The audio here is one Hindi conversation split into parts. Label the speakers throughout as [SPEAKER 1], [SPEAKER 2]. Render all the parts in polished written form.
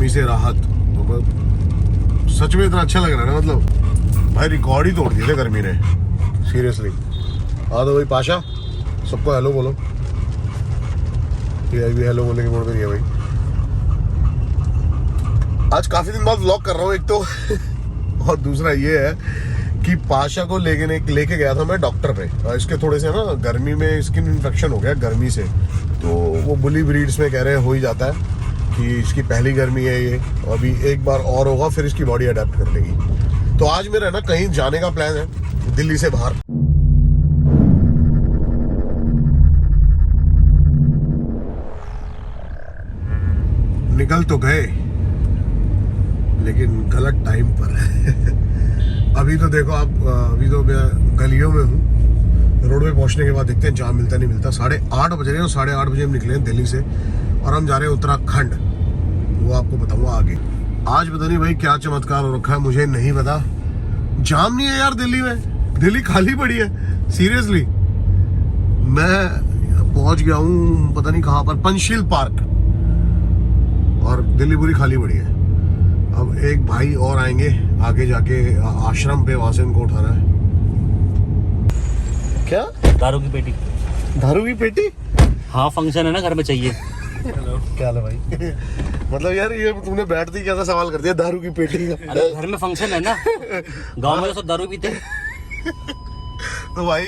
[SPEAKER 1] गर्मी से राहत। तो सच में इतना अच्छा लग रहा है ना, मतलब भाई रिकॉर्ड ही तोड़ दिए थे गर्मी ने, सीरियसली। हाँ तो भाई पाशा, सबको हेलो बोलो। ये भी हेलो बोलने के मूड में नहीं है भाई। आज काफी दिन बाद व्लॉग कर रहा हूँ एक तो और दूसरा ये है कि पाशा को लेके गया था मैं डॉक्टर पे। इसके थोड़े से ना गर्मी में स्किन इन्फेक्शन हो गया गर्मी से, तो वो बुली ब्रीड्स में कह रहे हैं हो ही जाता है कि इसकी पहली गर्मी है ये, अभी एक बार और होगा फिर इसकी बॉडी अडेप्ट कर लेगी। तो आज मेरा ना कहीं जाने का प्लान है दिल्ली से बाहर। निकल तो गए लेकिन गलत टाइम पर अभी तो देखो आप, अभी तो मैं गलियों में हूँ। रोड पे पहुंचने के बाद देखते हैं जहाँ मिलता नहीं मिलता। 8:30 बज रहे हैं, 8:30 बजे हम निकले हैं दिल्ली से और हम जा रहे हैं उत्तराखंड। वो आपको बताऊंगा आगे। आज पता नहीं भाई क्या चमत्कार हो रखा है, मुझे नहीं पता। जाम नहीं है यार दिल्ली में, दिल्ली खाली पड़ी है सीरियसली। मैं पहुंच गया हूँ पता नहीं कहाँ पर, पंचशील पार्क, और दिल्ली पूरी खाली पड़ी है। अब एक भाई और आएंगे आगे जाके आश्रम पे, वहां से उनको उठाना है। क्या?
[SPEAKER 2] दारू की पेटी।
[SPEAKER 1] दारू की पेटी?
[SPEAKER 2] हाँ फंक्शन है ना, घर में चाहिए।
[SPEAKER 1] क्या है भाई मतलब यार ये तुमने बैठते ही कैसा सवाल कर दिया, दारू की पेटी का?
[SPEAKER 2] अरे घर में फंक्शन है ना, गांव में तो सब दारू पीते।
[SPEAKER 1] तो भाई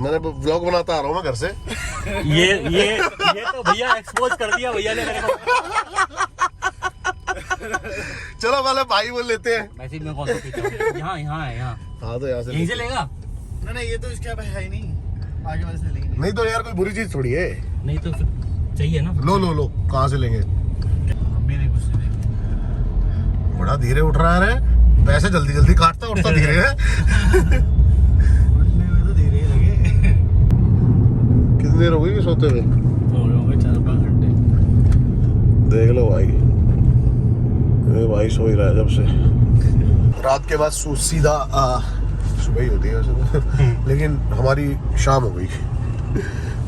[SPEAKER 1] मैंने व्लॉग बनाता आ रहा हूँ मैं घर से।
[SPEAKER 2] ये तो भैया एक्सपोज कर दिया भैया ने मेरे को।
[SPEAKER 1] चलो पहले भाई बोल लेते हैं।
[SPEAKER 2] मैसेज में कौन सा पीता हूँ? यहाँ है यहाँ।
[SPEAKER 1] हाँ तो यहाँ से
[SPEAKER 2] यहीं से लेगा?
[SPEAKER 3] नहीं ये तो इसका है ही नहीं, आगे वाले से लेंगे।
[SPEAKER 1] नहीं तो यार कोई बुरी चीज थोड़ी है।
[SPEAKER 2] नहीं तो फिर चाहिए ना।
[SPEAKER 1] लो कहाँ से लेंगे?
[SPEAKER 3] हम भी नहीं कुछ से लेंगे।
[SPEAKER 1] बड़ा धीरे उठ रहा है, पैसे जल्दी काटता उठता धीरे है।
[SPEAKER 3] उठने में तो धीरे ही लगे।
[SPEAKER 1] कितनी देर हो गई सोते हुए?
[SPEAKER 3] हो गए 4-5 घंटे।
[SPEAKER 1] देख लो भाई, ये भाई सो ही रहा है जब से। रात के बाद सीधा सुबह ही होती है वैसे तो लेकिन हमारी शाम हो गई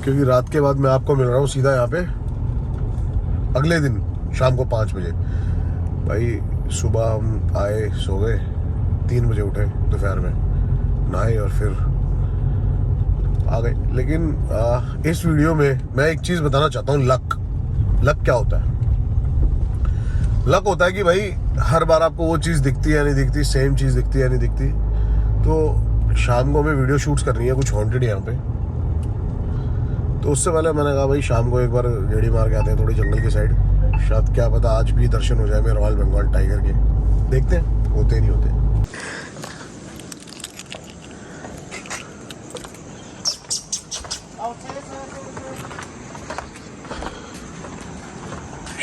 [SPEAKER 1] क्योंकि रात के बाद मैं आपको मिल रहा हूँ सीधा यहाँ पे अगले दिन शाम को 5 बजे। भाई सुबह हम आए, सो गए, 3 बजे उठे दोपहर में, नहाए और फिर आ गए। लेकिन इस वीडियो में मैं एक चीज़ बताना चाहता हूँ। लक क्या होता है? लक होता है कि भाई हर बार आपको वो चीज़ दिखती है या नहीं दिखती, सेम चीज़ दिखती है या नहीं दिखती। तो शाम को हमें वीडियो शूट्स करनी है, कुछ हॉन्टेड यहाँ पे। तो उससे पहले मैंने कहा भाई शाम को एक बार गेड़ी मार के आते हैं थोड़ी जंगल की साइड, शायद क्या पता आज भी दर्शन हो जाए मेरे रॉयल बंगाल टाइगर के। देखते हैं होते नहीं होते।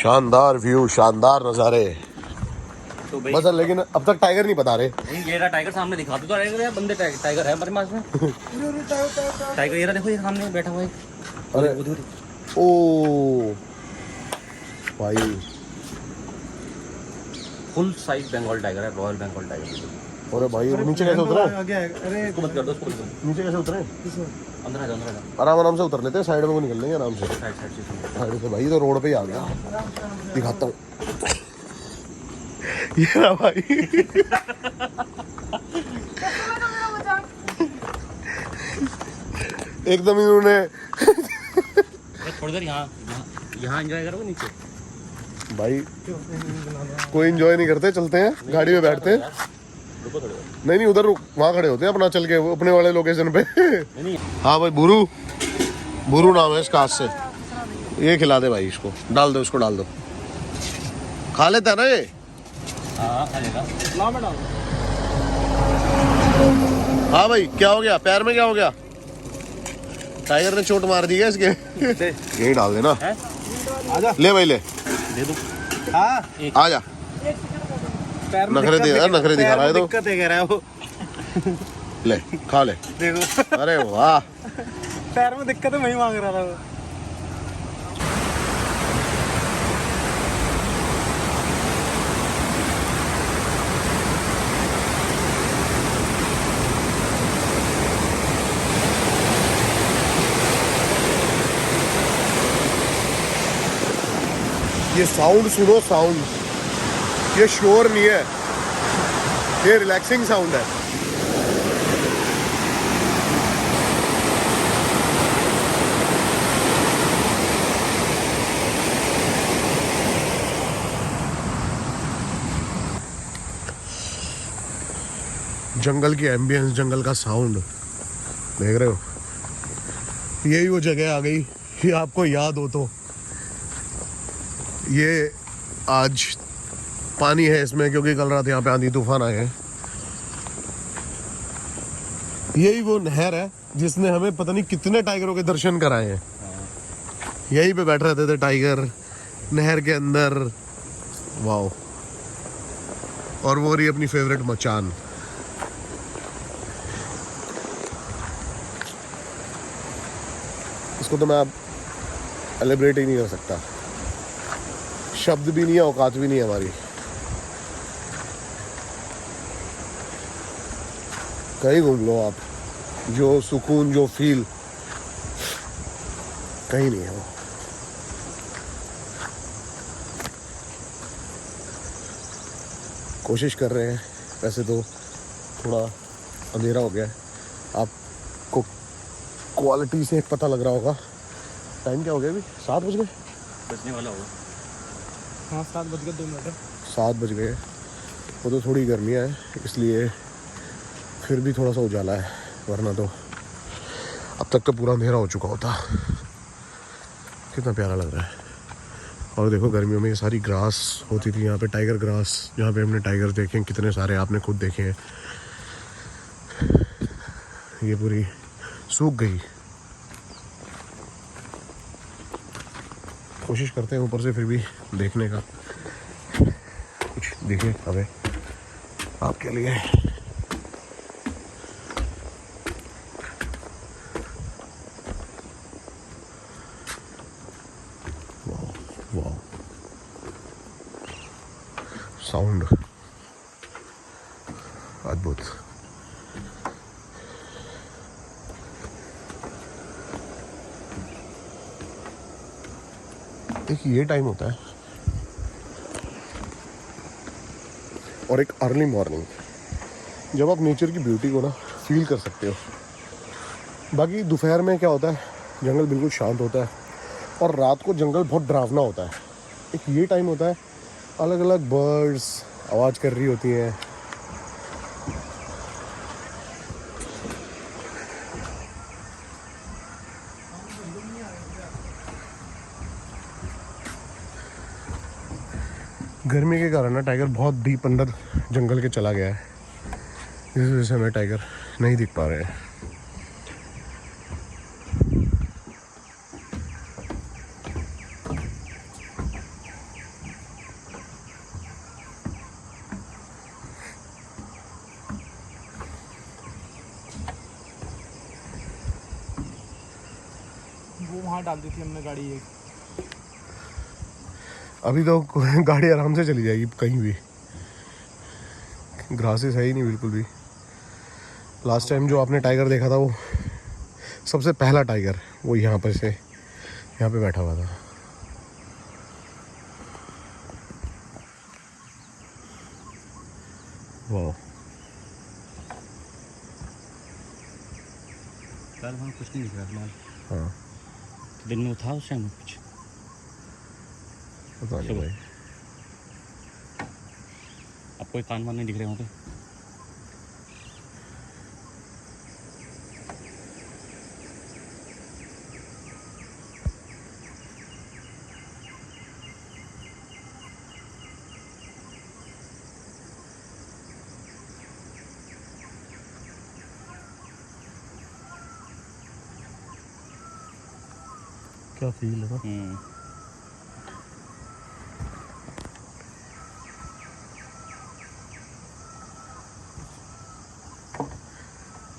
[SPEAKER 1] शानदार व्यू, शानदार नज़ारे।
[SPEAKER 2] तो भाई
[SPEAKER 1] बस लेकिन अब तक टाइगर नहीं बता रहे।
[SPEAKER 2] ये रहा टाइगर सामने, दिखा दो तो टाइगर। बंदे टाइगर है हमारे पास में। टाइगर ये रहा, देखो ये सामने बैठा हुआ है।
[SPEAKER 1] अरे
[SPEAKER 2] उधर
[SPEAKER 1] ओ भाई
[SPEAKER 2] फुल साइज बंगाल टाइगर है, रॉयल बंगाल टाइगर।
[SPEAKER 1] अरे भाई नीचे कैसे उतरे?
[SPEAKER 3] अरे
[SPEAKER 2] इसको मत कर दो, इसको
[SPEAKER 1] नीचे कैसे उतरे?
[SPEAKER 2] अंदर आ जाओ, अंदर आ जाओ।
[SPEAKER 1] आराम से उतर लेते हैं, साइड में को निकल लेंगे आराम से।
[SPEAKER 2] साइड से
[SPEAKER 1] साइड से भाई तो रोड पे ही आ गया, दिखाता हूँ। ये रहा भाई एकदम इन्होंने
[SPEAKER 2] थोड़ी देर यहाँ एंजॉय करो नीचे।
[SPEAKER 1] भाई कोई एंजॉय नहीं करते, चलते हैं गाड़ी में बैठते हैं।
[SPEAKER 2] रुको थोड़ी देर।
[SPEAKER 1] नहीं उधर वहाँ खड़े होते हैं अपना चल के वो अपने वाले लोकेशन पे।
[SPEAKER 2] नहीं
[SPEAKER 1] हाँ भाई बुरू नाम है इसका, आज से ये खिला दे भाई, इसको डाल दो, इसको डाल दो। खा लेता है ना ये?
[SPEAKER 2] हाँ खाएगा ना मैं डाल।
[SPEAKER 1] हाँ भाई क्या हो गया, पैर में क्या हो गया? टाइगर ने चोट मार दी है इसके। यही डाल देना।
[SPEAKER 3] आजा
[SPEAKER 1] ले भाई ले,
[SPEAKER 2] दे दो।
[SPEAKER 3] हाँ
[SPEAKER 1] आजा।
[SPEAKER 3] पैर में
[SPEAKER 1] नखरे दिखा रहा है तो।
[SPEAKER 3] दिक्कत है कह रहा है वो।
[SPEAKER 1] ले खा ले।
[SPEAKER 3] देखो
[SPEAKER 1] अरे वाह,
[SPEAKER 3] पैर में दिक्कत है, वही मांग रहा था वो।
[SPEAKER 1] ये साउंड सुनो, साउंड ये शोर नहीं है, ये रिलैक्सिंग साउंड है। जंगल की एम्बियंस, जंगल का साउंड देख रहे हो। यही वो जगह आ गई, ये आपको याद हो तो। ये आज पानी है इसमें क्योंकि कल रात यहाँ पे आंधी तूफान आए हैं। यही वो नहर है जिसने हमें पता नहीं कितने टाइगरों के दर्शन कराए हैं। यहीं पे बैठ रहते थे टाइगर नहर के अंदर। वाओ। और वो रही अपनी फेवरेट मचान। इसको तो मैं अब एलिब्रेट ही नहीं कर सकता, शब्द भी नहीं है, औकात भी नहीं है हमारी। कहीं घूम लो आप, जो सुकून, जो फील कहीं नहीं है वो। कोशिश कर रहे हैं, वैसे तो थोड़ा अंधेरा हो गया है, आपको क्वालिटी से पता लग रहा होगा। टाइम क्या हो गया अभी? 7 बज गए,
[SPEAKER 2] बजने वाला होगा।
[SPEAKER 3] हाँ 7 बज गए 2 मिनट।
[SPEAKER 1] 7 बज गए। वो तो थोड़ी गर्मियाँ है इसलिए फिर भी थोड़ा सा उजाला है, वरना तो अब तक का पूरा अंधेरा हो चुका होता। कितना प्यारा लग रहा है। और देखो गर्मियों में ये सारी ग्रास होती थी यहाँ पे, टाइगर ग्रास, जहाँ पे हमने टाइगर देखे हैं कितने सारे, आपने खुद देखे हैं। ये पूरी सूख गई। कोशिश करते हैं ऊपर से फिर भी देखने का, कुछ दिखे हमें आपके लिए। वाह, साउंड अद्भुत। देखिए ये टाइम होता है और एक अर्ली मॉर्निंग, जब आप नेचर की ब्यूटी को ना फील कर सकते हो। बाकी दोपहर में क्या होता है, जंगल बिल्कुल शांत होता है और रात को जंगल बहुत डरावना होता है। एक ये टाइम होता है, अलग अलग बर्ड्स आवाज़ कर रही होती हैं। गर्मी के कारण ना टाइगर बहुत डीप अंदर जंगल के चला गया है, इस वजह से हमें टाइगर नहीं दिख पा रहे हैं।
[SPEAKER 3] वो वहाँ डाल दी थी हमने गाड़ी एक।
[SPEAKER 1] अभी तो गाड़ी आराम से चली जाएगी कहीं भी, ग्रासेस है ही नहीं बिल्कुल भी। लास्ट टाइम जो आपने टाइगर देखा था, वो सबसे पहला टाइगर, वो यहाँ पर से यहाँ पे बैठा हुआ था। वाह।
[SPEAKER 2] कल वहाँ कुछ नहीं दिख रहा फिलहाल।
[SPEAKER 1] हाँ
[SPEAKER 2] दिन में था उस टाइम कुछ
[SPEAKER 1] पता नहीं भाई।
[SPEAKER 2] अब कोई कान वान नहीं दिख रहे वहाँ पे।
[SPEAKER 1] क्या फील है ना।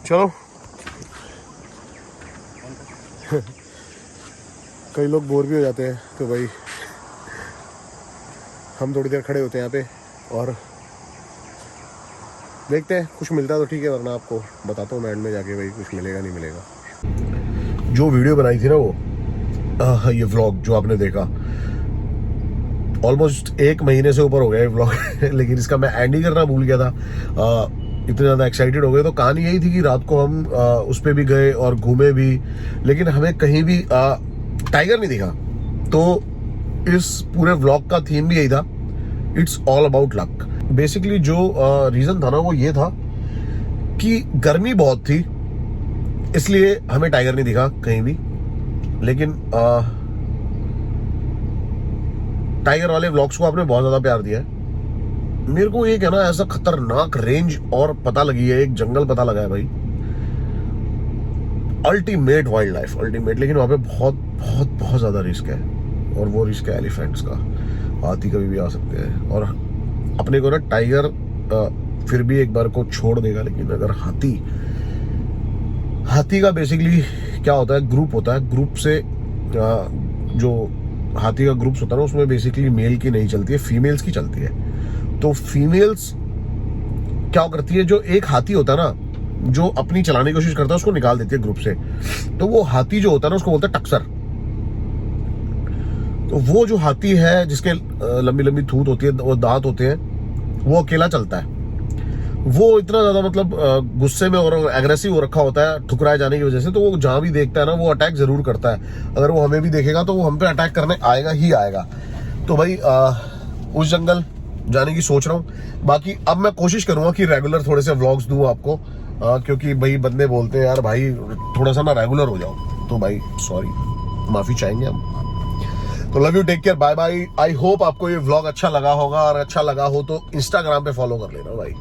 [SPEAKER 1] चलो कई लोग बोर भी हो जाते हैं तो भाई हम थोड़ी देर खड़े होते हैं यहाँ पे और देखते हैं, कुछ मिलता है तो ठीक है, वरना आपको बताता हूँ मैं एंड में जाके भाई कुछ मिलेगा नहीं मिलेगा। जो वीडियो बनाई थी ना वो ये व्लॉग जो आपने देखा, ऑलमोस्ट 1 महीने से ऊपर हो गया ये व्लॉग लेकिन इसका मैं एंड ही करना भूल गया था। इतने ज़्यादा एक्साइटेड हो गए। तो कहानी यही थी कि रात को हम उस पर भी गए और घूमे भी, लेकिन हमें कहीं भी टाइगर नहीं दिखा। तो इस पूरे व्लॉग का थीम भी यही था, it's all about luck. Basically जो रीज़न था ना वो ये था कि गर्मी बहुत थी, इसलिए हमें टाइगर नहीं दिखा कहीं भी। लेकिन टाइगर वाले व्लॉग्स को आपने बहुत ज़्यादा प्यार दिया है। मेरे को एक है ना ऐसा खतरनाक रेंज और पता लगी है, एक जंगल पता लगा है भाई, अल्टीमेट वाइल्ड लाइफ, अल्टीमेट। लेकिन वहां पे बहुत बहुत बहुत ज्यादा रिस्क है, और वो रिस्क है एलिफेंट्स का। हाथी कभी भी आ सकते हैं, और अपने को ना टाइगर फिर भी एक बार को छोड़ देगा, लेकिन अगर हाथी का बेसिकली क्या होता है, ग्रुप होता है। ग्रुप से जो हाथी का ग्रुप्स होता है ना, उसमें बेसिकली मेल की नहीं चलती है, फीमेल्स की चलती है। तो फीमेल्स क्या करती है, जो एक हाथी होता है ना जो अपनी चलाने की कोशिश करता है उसको निकाल देती है ग्रुप से। तो वो हाथी जो होता है ना उसको बोलते हैं टक्सर। तो वो जो हाथी है जिसके लंबी लंबी थूत होती है, वो दांत होते हैं, वो अकेला चलता है। वो इतना ज्यादा मतलब गुस्से में और एग्रेसिव हो रखा होता है ठुकराए जाने की वजह से। तो वो जहां भी देखता है ना वो अटैक जरूर करता है। अगर वो हमें भी देखेगा तो वो हम पे अटैक करने आएगा ही आएगा। तो भाई उस जंगल जाने की सोच रहा हूँ। बाकी अब मैं कोशिश करूंगा कि रेगुलर थोड़े से व्लॉग्स दूं आपको, क्योंकि भाई बंदे बोलते हैं यार भाई थोड़ा सा ना रेगुलर हो जाओ। तो भाई सॉरी, माफी चाहेंगे हम। तो love you, take care, bye bye. I hope आपको ये व्लॉग अच्छा लगा होगा, और अच्छा लगा हो तो इंस्टाग्राम पे फॉलो कर लेना भाई।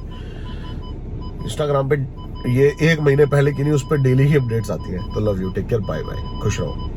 [SPEAKER 1] इंस्टाग्राम पे ये 1 महीने पहले की नहीं, उस पर डेली ही अपडेट्स आती है। तो love you, take care, bye bye, खुश रहो।